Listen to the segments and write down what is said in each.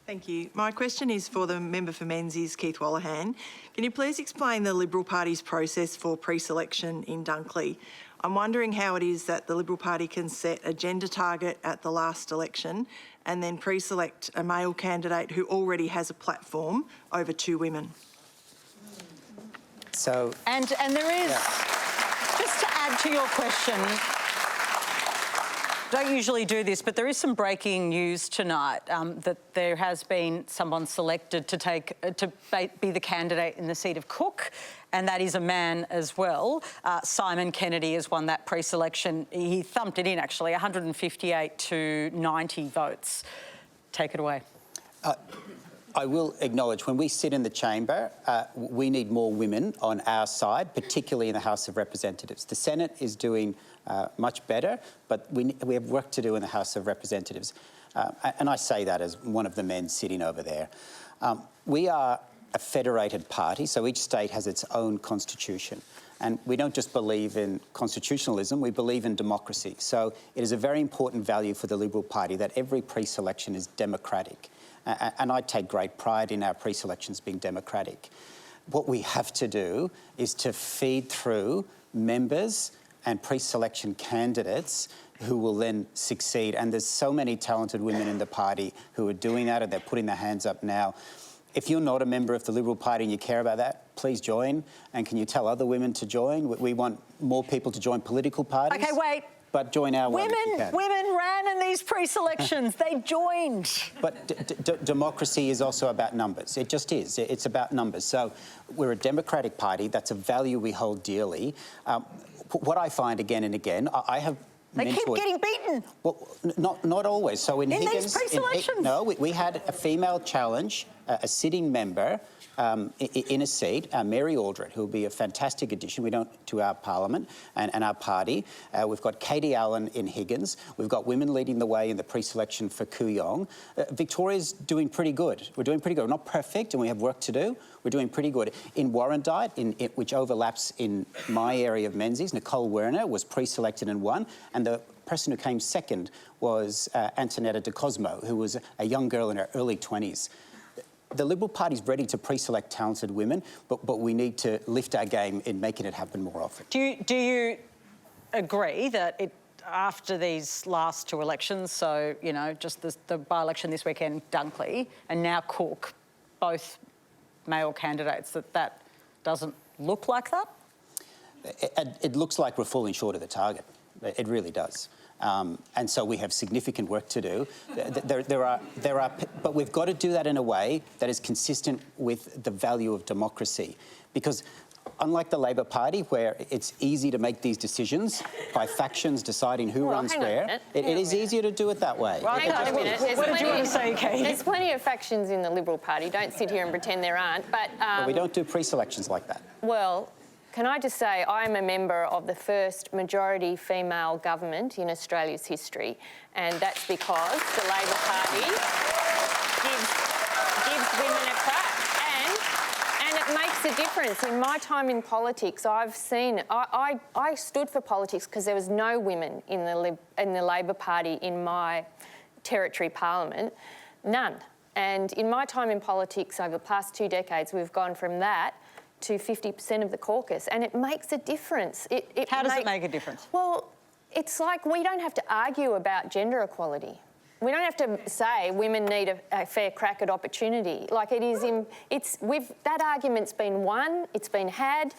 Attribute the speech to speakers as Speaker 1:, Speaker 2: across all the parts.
Speaker 1: Thank you. My question is for the member for Menzies, Keith Wolahan. Can you please explain the Liberal Party's process for pre-selection in Dunkley? I'm wondering how it is that the Liberal Party can set a gender target at the last election and then pre-select a male candidate who already has a platform over two women.
Speaker 2: So...
Speaker 3: And there is, just to add to your question, don't usually do this, but there is some breaking news tonight that there has been someone selected to be the candidate in the seat of Cook, and that is a man as well. Simon Kennedy has won that pre-selection. He thumped it in, actually, 158 to 90 votes. Take it away.
Speaker 2: I will acknowledge, when we sit in the chamber, we need more women on our side, particularly in the House of Representatives. The Senate is doing much better, but we have work to do in the House of Representatives. And I say that as one of the men sitting over there. We are a federated party, so each state has its own constitution. And we don't just believe in constitutionalism, we believe in democracy. So it is a very important value for the Liberal Party that every pre-selection is democratic. And I take great pride in our pre-selections being democratic. What we have to do is to feed through members and pre-selection candidates who will then succeed. And there's so many talented women in the party who are doing that, and they're putting their hands up now. If you're not a member of the Liberal Party and you care about that, please join. And can you tell other women to join? We want more people to join political parties.
Speaker 3: OK, wait.
Speaker 2: But join our one if you can.
Speaker 3: Women ran in these pre-selections. They joined.
Speaker 2: But democracy is also about numbers. It just is. It's about numbers. So we're a democratic party. That's a value we hold dearly. What I find again and again, I have...
Speaker 3: They keep getting beaten.
Speaker 2: Well, not always. So in Higgins...
Speaker 3: these pre-selections?
Speaker 2: No, we had a female challenge, a sitting member in a seat, Mary Aldred, who will be a fantastic addition to our parliament and our party. We've got Katie Allen in Higgins. We've got women leading the way in the pre-selection for Kooyong. Victoria's doing pretty good. We're doing pretty good. We're not perfect and we have work to do. We're doing pretty good. In Warrandyte, which overlaps in my area of Menzies, Nicole Werner was pre-selected and won, and the person who came second was Antonetta de Cosmo, who was a young girl in her early 20s. The Liberal Party's ready to pre-select talented women, but we need to lift our game in making it happen more often.
Speaker 3: Do you agree that after these last two elections, so, you know, just the by-election this weekend, Dunkley, and now Cook, both male candidates, that doesn't look like that?
Speaker 2: It looks like we're falling short of the target. It really does. And so we have significant work to do. But we've got to do that in a way that is consistent with the value of democracy. Because unlike the Labor Party, where it's easy to make these decisions by factions deciding who runs where, it is easier to do it that way.
Speaker 4: Well, hang on a minute.
Speaker 3: What did you want to say, Kate?
Speaker 4: There's plenty of factions in the Liberal Party. Don't sit here and pretend there aren't. But
Speaker 2: we don't do pre-selections like that.
Speaker 4: Well, can I just say I'm a member of the first majority female government in Australia's history, and that's because the Labor Party gives women a crack, and it makes a difference. In my time in politics, I've seen I stood for politics because there was no women in the Labor Party in my territory parliament, none. And in my time in politics over the past 2 decades, we've gone from that to 50% of the caucus, and it makes a difference.
Speaker 3: How does it make a difference?
Speaker 4: Well, it's like we don't have to argue about gender equality. We don't have to say women need a fair crack at opportunity. Like that argument's been won, it's been had,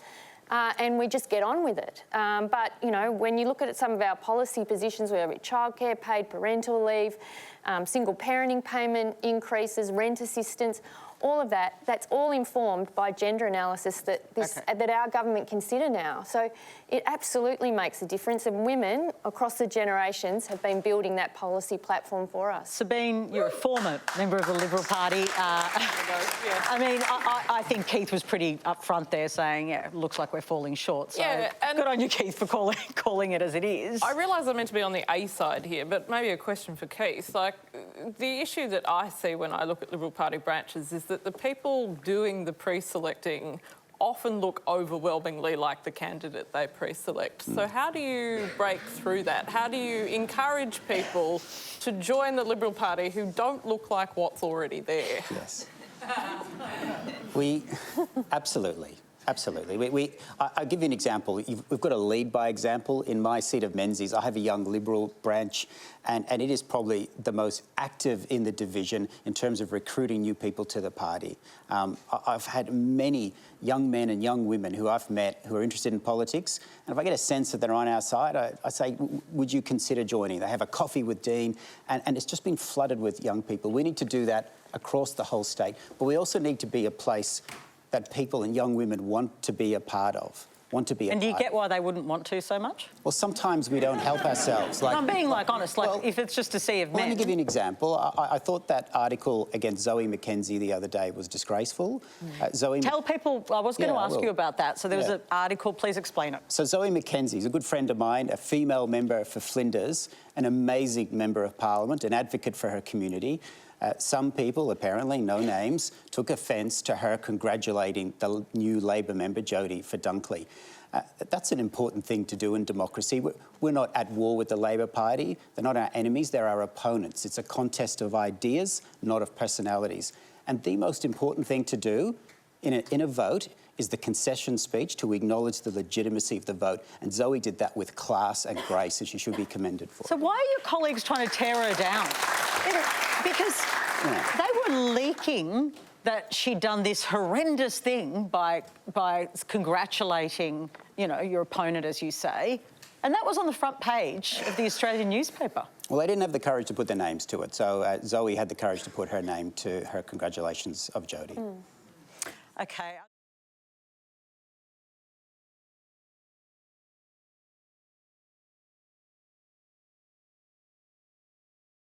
Speaker 4: and we just get on with it. But, you know, when you look at some of our policy positions, whether it's childcare, paid parental leave, single parenting payment increases, rent assistance, all of that, that's all informed by gender analysis that our government consider now. So it absolutely makes a difference, and women across the generations have been building that policy platform for us. Sabine,
Speaker 3: you're a former member of the Liberal Party. I mean, I think Keith was pretty upfront there saying, yeah, it looks like we're falling short. So good on you, Keith, for calling it as it is.
Speaker 5: I realise I'm meant to be on the A side here, but maybe a question for Keith. Like, the issue that I see when I look at Liberal Party branches is that the people doing the pre-selecting often look overwhelmingly like the candidate they pre-select. So how do you break through that? How do you encourage people to join the Liberal Party who don't look like what's already there?
Speaker 2: Yes. Absolutely. I'll give you an example. We've got a lead by example. In my seat of Menzies, I have a young Liberal branch, and it is probably the most active in the division in terms of recruiting new people to the party. I've had many young men and young women who I've met who are interested in politics, and if I get a sense that they're on our side, I say, would you consider joining? They have a coffee with Dean, and it's just been flooded with young people. We need to do that across the whole state, but we also need to be a place that people and young women want to be a part of. And
Speaker 3: do you get why they wouldn't want to so much?
Speaker 2: Well, sometimes we don't help ourselves. Like,
Speaker 3: I'm being honest, if it's just a sea of men.
Speaker 2: Let me give you an example. I thought that article against Zoe McKenzie the other day was disgraceful.
Speaker 3: Tell people, I was going to ask you about that. So there was an article, please explain it.
Speaker 2: So Zoe McKenzie is a good friend of mine, a female member for Flinders, an amazing member of Parliament, an advocate for her community. Some people, apparently, no names, took offence to her congratulating the new Labor member, Jodie, for Dunkley. That's an important thing to do in democracy. We're not at war with the Labor Party. They're not our enemies, they're our opponents. It's a contest of ideas, not of personalities. And the most important thing to do in a vote is the concession speech to acknowledge the legitimacy of the vote. And Zoe did that with class and grace, and she should be commended for it.
Speaker 3: So why are your colleagues trying to tear her down? Because they were leaking that she'd done this horrendous thing by congratulating, your opponent, as you say, and that was on the front page of the Australian newspaper.
Speaker 2: Well, they didn't have the courage to put their names to it, so Zoe had the courage to put her name to her congratulations of Jodie.
Speaker 3: OK.